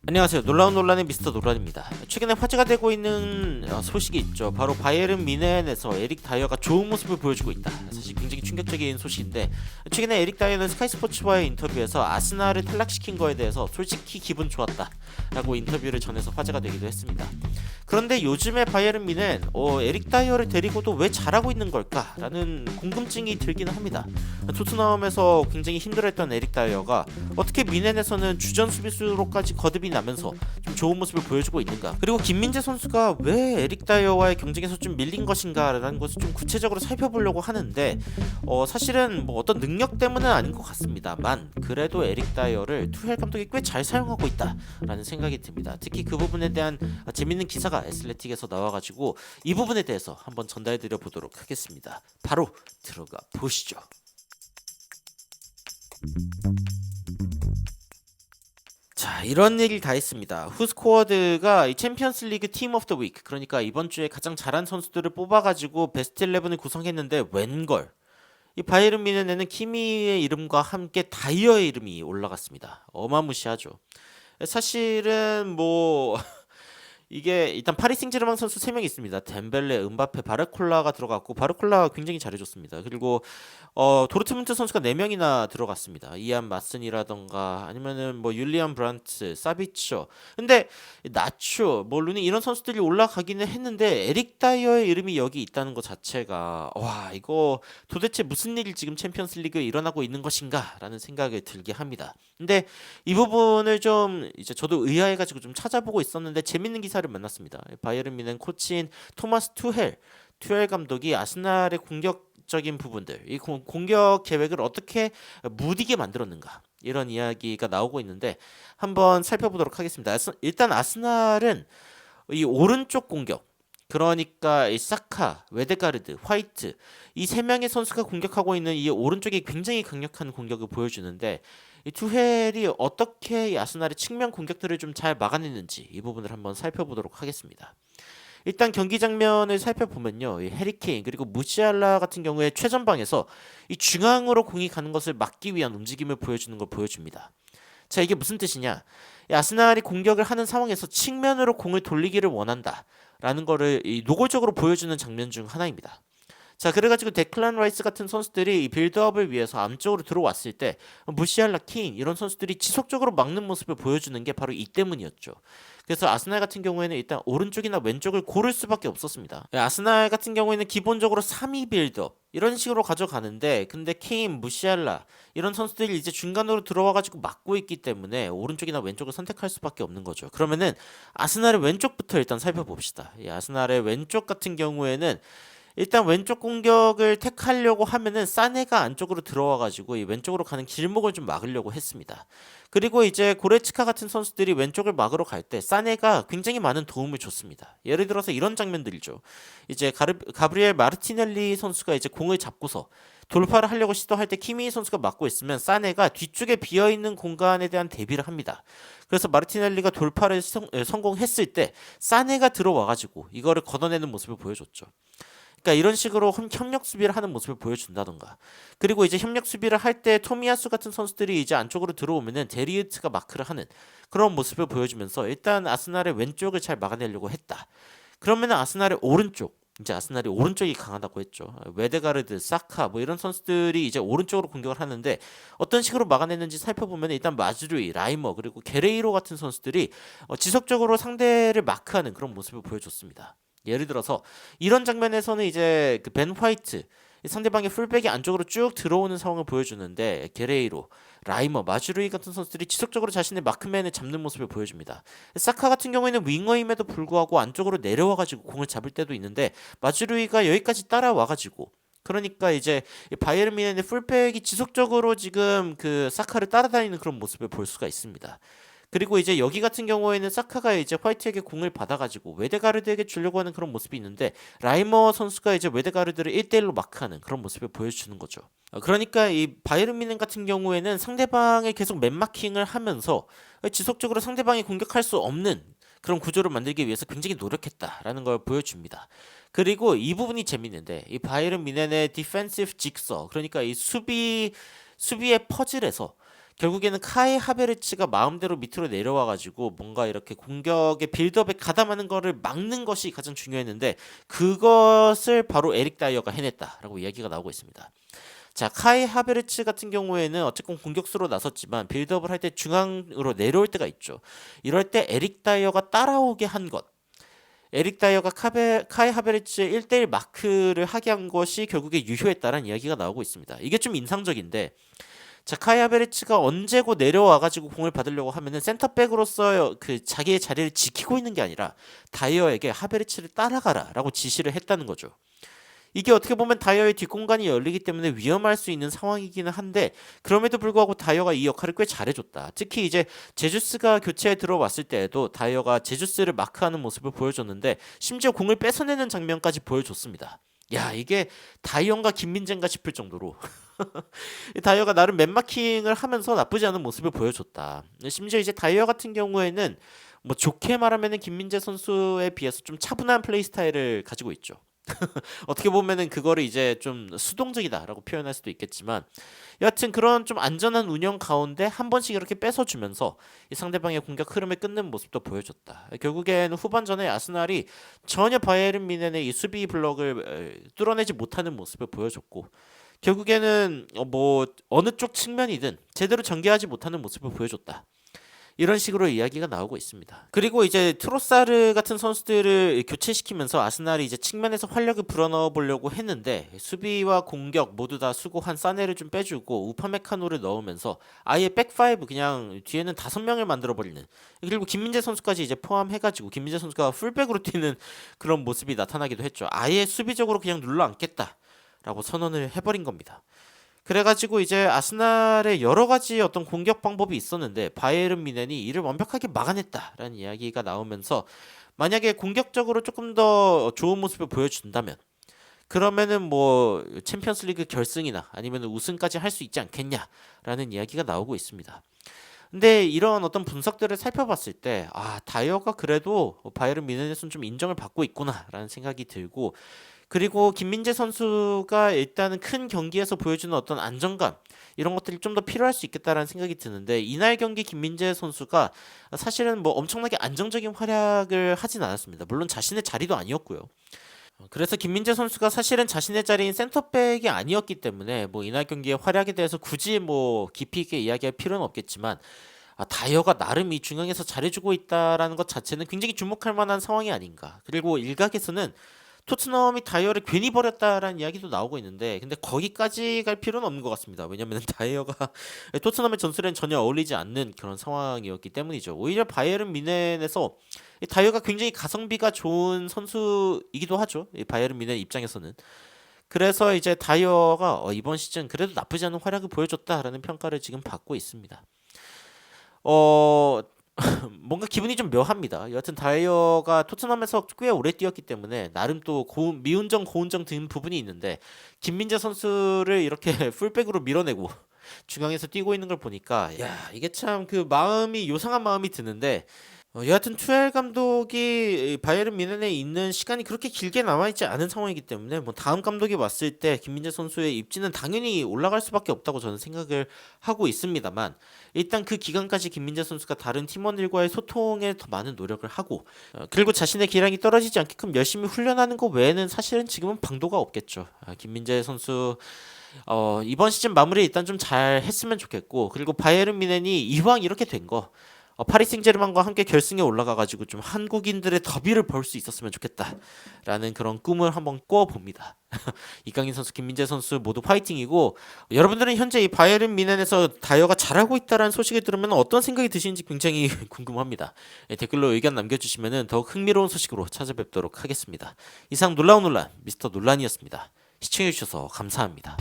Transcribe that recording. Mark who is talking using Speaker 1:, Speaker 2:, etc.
Speaker 1: 안녕하세요. 놀라운 논란의 미스터 논란입니다. 최근에 화제가 되고 있는 소식이 있죠. 바로 바이에른 뮌헨에서 에릭 다이어가 좋은 모습을 보여주고 있다. 사실 굉장히 충격적인 소식인데, 최근에 에릭 다이어는 스카이 스포츠와의 인터뷰에서 아스날을 탈락시킨 거에 대해서 솔직히 기분 좋았다 라고 인터뷰를 전해서 화제가 되기도 했습니다. 그런데 요즘에 바이에른 뮌헨 에릭 다이어를 데리고도 왜 잘하고 있는 걸까 라는 궁금증이 들기는 합니다. 토트넘에서 굉장히 힘들어했던 에릭 다이어가 어떻게 뮌헨에서는 주전 수비수로까지 거듭이 나면서 좀 좋은 모습을 보여주고 있는가, 그리고 김민재 선수가 왜 에릭 다이어와의 경쟁에서 좀 밀린 것인가 라는 것을 좀 구체적으로 살펴보려고 하는데, 사실은 뭐 어떤 능력 때문은 아닌 것 같습니다만 그래도 에릭 다이어를 투헬 감독이 꽤 잘 사용하고 있다 라는 생각이 듭니다. 특히 그 부분에 대한 재밌는 기사가 애슬레틱에서 나와가지고 이 부분에 대해서 한번 전달드려 보도록 하겠습니다. 바로 들어가 보시죠. 자, 이런 얘기를 다 했습니다. 후스코어드가 이 챔피언스 리그 팀 오브 더 위크, 그러니까 이번 주에 가장 잘한 선수들을 뽑아가지고 베스트 11을 구성했는데 웬걸, 이 바이에른 뮌헨에는 키미의 이름과 함께 다이어의 이름이 올라갔습니다. 어마무시하죠. 사실은 뭐 이게 일단 파리 생제르맹 선수 3명이 있습니다. 덴벨레, 음바페, 바르콜라가 들어갔고, 바르콜라 굉장히 잘해줬습니다. 그리고 도르트문트 선수가 4명이나 들어갔습니다. 이안 마슨이라던가 아니면은 뭐 율리안 브란트, 사비처. 근데 나초, 뭐 루니 이런 선수들이 올라가기는 했는데 에릭 다이어의 이름이 여기 있다는 것 자체가, 와, 이거 도대체 무슨 일이 지금 챔피언스 리그에 일어나고 있는 것인가라는 생각을 들게 합니다. 근데 이 부분을 좀 이제 저도 의아해가지고 좀 찾아보고 있었는데 재밌는 기사를 만났습니다. 바이에른 뮌헨 코치인 토마스 투헬 감독이 아스날의 공격적인 부분들, 이 공격 계획을 어떻게 무디게 만들었는가, 이런 이야기가 나오고 있는데 한번 살펴보도록 하겠습니다. 일단 아스날은 이 오른쪽 공격, 그러니까 이 사카, 웨데가르드, 화이트, 이 3명의 선수가 공격하고 있는 이 오른쪽이 굉장히 강력한 공격을 보여주는데, 이 투헬이 어떻게 이 아스날의 측면 공격들을 좀 잘 막아내는지 이 부분을 한번 살펴보도록 하겠습니다. 일단 경기 장면을 살펴보면요, 이 해리 케인 그리고 무시알라 같은 경우에 최전방에서 이 중앙으로 공이 가는 것을 막기 위한 움직임을 보여주는 걸 보여줍니다. 자, 이게 무슨 뜻이냐? 이 아스날이 공격을 하는 상황에서 측면으로 공을 돌리기를 원한다라는 거를 이 노골적으로 보여주는 장면 중 하나입니다. 자, 그래가지고 데클란 라이스 같은 선수들이 이 빌드업을 위해서 암쪽으로 들어왔을 때 무시알라, 킹 이런 선수들이 지속적으로 막는 모습을 보여주는 게 바로 이 때문이었죠. 그래서 아스날 같은 경우에는 일단 오른쪽이나 왼쪽을 고를 수밖에 없었습니다. 아스날 같은 경우에는 기본적으로 3위 빌드업 이런 식으로 가져가는데, 근데 케인, 무시알라 이런 선수들이 이제 중간으로 들어와가지고 막고 있기 때문에 오른쪽이나 왼쪽을 선택할 수밖에 없는 거죠. 그러면은 아스날의 왼쪽부터 일단 살펴봅시다. 이 아스날의 왼쪽 같은 경우에는 일단 왼쪽 공격을 택하려고 하면은 사네가 안쪽으로 들어와가지고 이 왼쪽으로 가는 길목을 좀 막으려고 했습니다. 그리고 이제 고레츠카 같은 선수들이 왼쪽을 막으러 갈 때 사네가 굉장히 많은 도움을 줬습니다. 예를 들어서 이런 장면들이죠. 이제 가브리엘 마르티넬리 선수가 이제 공을 잡고서 돌파를 하려고 시도할 때 키미 선수가 막고 있으면 사네가 뒤쪽에 비어있는 공간에 대한 대비를 합니다. 그래서 마르티넬리가 돌파를 성공했을 때 사네가 들어와가지고 이거를 걷어내는 모습을 보여줬죠. 그러니까 이런 식으로 협력 수비를 하는 모습을 보여준다던가, 그리고 이제 협력 수비를 할 때 토미야수 같은 선수들이 이제 안쪽으로 들어오면은 데리우트가 마크를 하는 그런 모습을 보여주면서 일단 아스날의 왼쪽을 잘 막아내려고 했다. 그러면은 아스날의 오른쪽, 이제 아스날이 오른쪽이 강하다고 했죠. 웨데가르드, 사카 뭐 이런 선수들이 이제 오른쪽으로 공격을 하는데 어떤 식으로 막아내는지 살펴보면 일단 마즈루이, 라이머 그리고 게레이로 같은 선수들이 지속적으로 상대를 마크하는 그런 모습을 보여줬습니다. 예를 들어서 이런 장면에서는 이제 그 벤 화이트, 상대방의 풀백이 안쪽으로 쭉 들어오는 상황을 보여주는데 게레이로, 라이머, 마주루이 같은 선수들이 지속적으로 자신의 마크맨을 잡는 모습을 보여줍니다. 사카 같은 경우에는 윙어임에도 불구하고 안쪽으로 내려와가지고 공을 잡을 때도 있는데 마주루이가 여기까지 따라와가지고, 그러니까 이제 바이에른 뮌헨의 풀백이 지속적으로 지금 그 사카를 따라다니는 그런 모습을 볼 수가 있습니다. 그리고 이제 여기 같은 경우에는 사카가 이제 화이트에게 공을 받아가지고 웨데가르드에게 주려고 하는 그런 모습이 있는데, 라이머 선수가 이제 웨데가르드를 1대1로 마크하는 그런 모습을 보여주는 거죠. 그러니까 이 바이에른 뮌헨 같은 경우에는 상대방을 계속 맨마킹을 하면서 지속적으로 상대방이 공격할 수 없는 그런 구조를 만들기 위해서 굉장히 노력했다라는 걸 보여줍니다. 그리고 이 부분이 재밌는데, 이 바이에른 뮌헨의 디펜시브 직서, 그러니까 이 수비의 퍼즐에서 결국에는 카이 하베르츠가 마음대로 밑으로 내려와 가지고 뭔가 이렇게 공격의 빌드업에 가담하는 거를 막는 것이 가장 중요했는데 그것을 바로 에릭 다이어가 해냈다라고 이야기가 나오고 있습니다. 자, 카이 하베르츠 같은 경우에는 어쨌건 공격수로 나섰지만 빌드업을 할 때 중앙으로 내려올 때가 있죠. 이럴 때 에릭 다이어가 따라오게 한 것. 에릭 다이어가 카이 하베르츠의 1대1 마크를 하게 한 것이 결국에 유효했다라는 이야기가 나오고 있습니다. 이게 좀 인상적인데 자, 카이 하베르츠가 언제고 내려와가지고 공을 받으려고 하면은 센터백으로서 그 자기의 자리를 지키고 있는 게 아니라 다이어에게 하베르츠를 따라가라라고 지시를 했다는 거죠. 이게 어떻게 보면 다이어의 뒷공간이 열리기 때문에 위험할 수 있는 상황이기는 한데 그럼에도 불구하고 다이어가 이 역할을 꽤 잘해줬다. 특히 이제 제주스가 교체에 들어왔을 때에도 다이어가 제주스를 마크하는 모습을 보여줬는데 심지어 공을 뺏어내는 장면까지 보여줬습니다. 야, 이게 다이언과 김민재인가 싶을 정도로 다이어가 나름 맨마킹을 하면서 나쁘지 않은 모습을 보여줬다. 심지어 이제 다이어 같은 경우에는 뭐 좋게 말하면은 김민재 선수에 비해서 좀 차분한 플레이 스타일을 가지고 있죠. 어떻게 보면은 그거를 이제 좀 수동적이다라고 표현할 수도 있겠지만 여하튼 그런 좀 안전한 운영 가운데 한 번씩 이렇게 뺏어주면서 이 상대방의 공격 흐름을 끊는 모습도 보여줬다. 결국에는 후반전에 아스날이 전혀 바이에른 뮌헨의 이 수비 블럭을 뚫어내지 못하는 모습을 보여줬고 결국에는 뭐 어느 쪽 측면이든 제대로 전개하지 못하는 모습을 보여줬다. 이런 식으로 이야기가 나오고 있습니다. 그리고 이제 트로사르 같은 선수들을 교체시키면서 아스날이 이제 측면에서 활력을 불어넣어 보려고 했는데 수비와 공격 모두 다 수고한 사네를 좀 빼주고 우파메카노를 넣으면서 아예 백파이브 그냥 뒤에는 5명을 만들어 버리는 그리고 김민재 선수까지 이제 포함해가지고 김민재 선수가 풀백으로 뛰는 그런 모습이 나타나기도 했죠. 아예 수비적으로 그냥 눌러 앉겠다라고 선언을 해버린 겁니다. 그래가지고 이제 아스날의 여러 가지 어떤 공격 방법이 있었는데 바이에른 뮌헨이 이를 완벽하게 막아냈다라는 이야기가 나오면서 만약에 공격적으로 조금 더 좋은 모습을 보여준다면 그러면은 뭐 챔피언스리그 결승이나 아니면 우승까지 할 수 있지 않겠냐라는 이야기가 나오고 있습니다. 근데 이런 어떤 분석들을 살펴봤을 때 다이어가 그래도 바이에른 뮌헨에서는 좀 인정을 받고 있구나라는 생각이 들고 그리고 김민재 선수가 일단은 큰 경기에서 보여주는 어떤 안정감 이런 것들이 좀 더 필요할 수 있겠다라는 생각이 드는데 이날 경기 김민재 선수가 사실은 뭐 엄청나게 안정적인 활약을 하진 않았습니다. 물론 자신의 자리도 아니었고요. 그래서 김민재 선수가 사실은 자신의 자리인 센터백이 아니었기 때문에 뭐 이날 경기의 활약에 대해서 굳이 뭐 깊이 있게 이야기할 필요는 없겠지만 다이어가 나름 이 중앙에서 잘해주고 있다라는 것 자체는 굉장히 주목할 만한 상황이 아닌가. 그리고 일각에서는 토트넘이 다이어를 괜히 버렸다라는 이야기도 나오고 있는데 근데 거기까지 갈 필요는 없는 것 같습니다. 왜냐하면 다이어가 토트넘의 전술에는 전혀 어울리지 않는 그런 상황이었기 때문이죠. 오히려 바이에른 뮌헨에서 이 다이어가 굉장히 가성비가 좋은 선수이기도 하죠. 이 바이에른 뮌헨 입장에서는. 그래서 이제 다이어가 이번 시즌 그래도 나쁘지 않은 활약을 보여줬다라는 평가를 지금 받고 있습니다. 어 뭔가 기분이 좀 묘합니다. 여하튼 다이어가 토트넘에서 꽤 오래 뛰었기 때문에 나름 또 미운정 고운정 든 부분이 있는데 김민재 선수를 이렇게 풀백으로 밀어내고 중앙에서 뛰고 있는 걸 보니까 야 이게 참 그 마음이 요상한 마음이 드는데 여하튼 투엘 감독이 바이에른 뮌헨에 있는 시간이 그렇게 길게 남아있지 않은 상황이기 때문에 뭐 다음 감독이 왔을 때 김민재 선수의 입지는 당연히 올라갈 수밖에 없다고 저는 생각을 하고 있습니다만 일단 그 기간까지 김민재 선수가 다른 팀원들과의 소통에 더 많은 노력을 하고 그리고 자신의 기량이 떨어지지 않게끔 열심히 훈련하는 것 외에는 사실은 지금은 방도가 없겠죠. 김민재 선수 이번 시즌 마무리 일단 좀 잘 했으면 좋겠고 그리고 바이에른 뮌헨이 이왕 이렇게 된 거 파리 생제르맹과 함께 결승에 올라가가지고 좀 한국인들의 더비를 볼 수 있었으면 좋겠다라는 그런 꿈을 한번 꿔봅니다. 이강인 선수, 김민재 선수 모두 파이팅이고 여러분들은 현재 이 바이에른 뮌헨에서 다이어가 잘하고 있다라는 소식을 들으면 어떤 생각이 드시는지 굉장히 궁금합니다. 댓글로 의견 남겨주시면 더욱 흥미로운 소식으로 찾아뵙도록 하겠습니다. 이상 놀라운 논란 미스터 논란이었습니다. 시청해주셔서 감사합니다.